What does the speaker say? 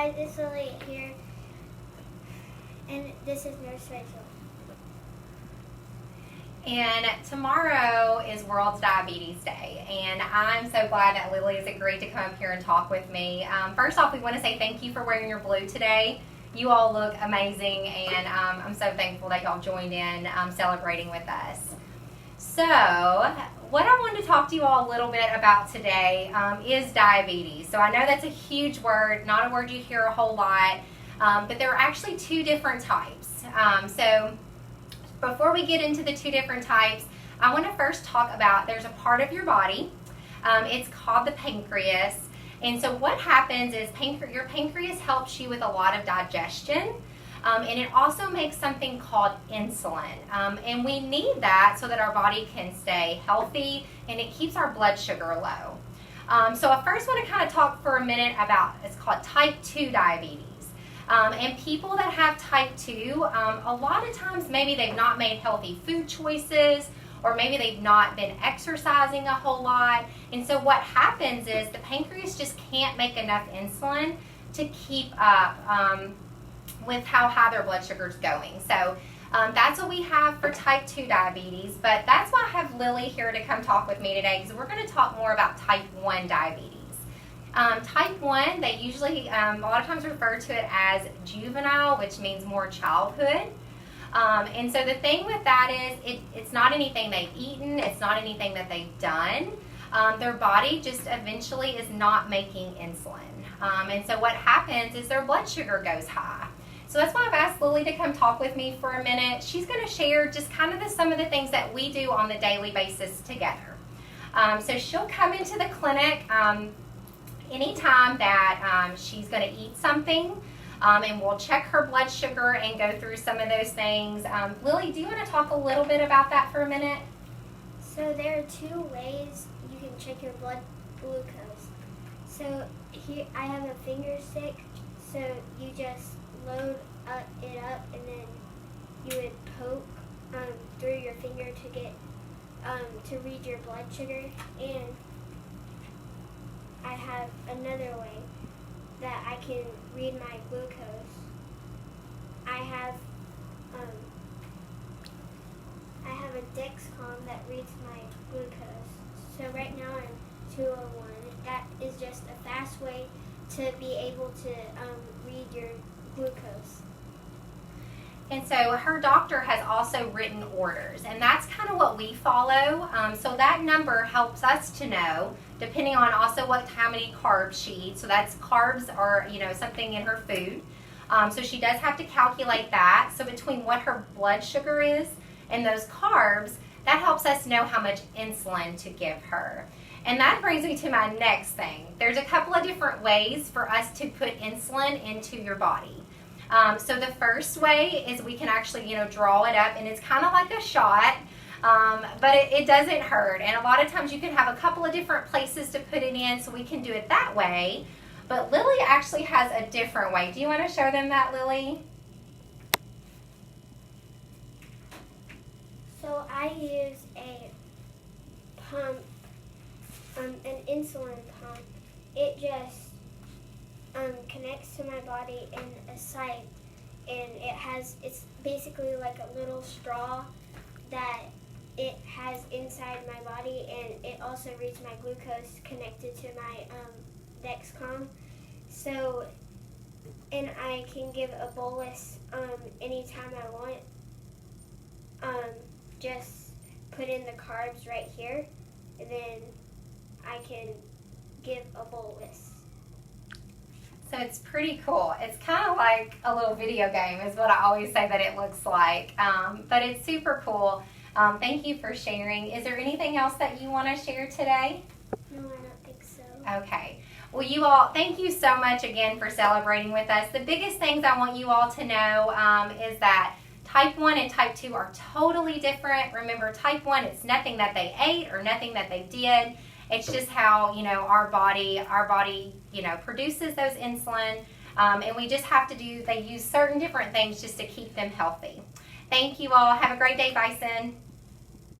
guys, it's Lily here, and this is Nurse Rachel. And tomorrow is World Diabetes Day, and I'm so glad that Lily has agreed to come up here and talk with me. First off, we want to say thank you for wearing your blue today. You all look amazing, and I'm so thankful that y'all joined in celebrating with us. So, what I wanted to talk to you all a little bit about today is diabetes. So I know that's a huge word, not a word you hear a whole lot, but there are actually two different types. So before we get into the two different types, I want to first talk about there's a part of your body. It's called the pancreas. And so what happens is your pancreas helps you with a lot of digestion. And it also makes something called insulin. And we need that so that our body can stay healthy and it keeps our blood sugar low. So I first want to kind of talk for a minute about, it's called type 2 diabetes. And people that have type 2, a lot of times maybe they've not made healthy food choices, or maybe they've not been exercising a whole lot. And so what happens is the pancreas just can't make enough insulin to keep up with how high their blood sugar is going. So that's what we have for type 2 diabetes, but that's why I have Lily here to come talk with me today, because we're going to talk more about type 1 diabetes. Type 1, they usually a lot of times refer to it as juvenile, which means more childhood. And so the thing with that is it's not anything they've eaten, it's not anything that they've done. Their body just eventually is not making insulin. And so what happens is their blood sugar goes high. So that's why I've asked Lily to come talk with me for a minute. She's going to share just kind of some of the things that we do on the daily basis together. So she'll come into the clinic anytime that she's going to eat something, and we'll check her blood sugar and go through some of those things. Lily, do you want to talk a little bit about that for a minute? So there are two ways you can check your blood glucose. So here I have a finger stick, so you just load it up, and then you would poke through your finger to get to read your blood sugar. And I have another way that I can read my glucose. I have a Dexcom that reads my glucose. So right now I'm 201. That is just a fast way to be able to read your glucose. And so her doctor has also written orders, and that's kind of what we follow. So that number helps us to know, depending on also how many carbs she eats. So that's carbs are, something in her food. So she does have to calculate that. So between what her blood sugar is and those carbs, that helps us know how much insulin to give her. And that brings me to my next thing. There's a couple of different ways for us to put insulin into your body. So the first way is we can actually, draw it up, and it's kind of like a shot, but it doesn't hurt. And a lot of times you can have a couple of different places to put it in, so we can do it that way. But Lily actually has a different way. Do you want to show them that, Lily? So I use a pump, an insulin pump. It just connects to my body in a site, and it's basically like a little straw that it has inside my body, and it also reads my glucose connected to my Dexcom. So, and I can give a bolus anytime I want. Just put in the carbs right here, and then I can give a bolus. So it's pretty cool. It's kind of like a little video game is what I always say that it looks like. But it's super cool. Thank you for sharing. Is there anything else that you want to share today? No, I don't think so. Okay. Well, you all, thank you so much again for celebrating with us. The biggest things I want you all to know is that type 1 and type 2 are totally different. Remember, type 1, it's nothing that they ate or nothing that they did. It's just how, our body, produces those insulin. And we just have to they use certain different things just to keep them healthy. Thank you all. Have a great day, Bison.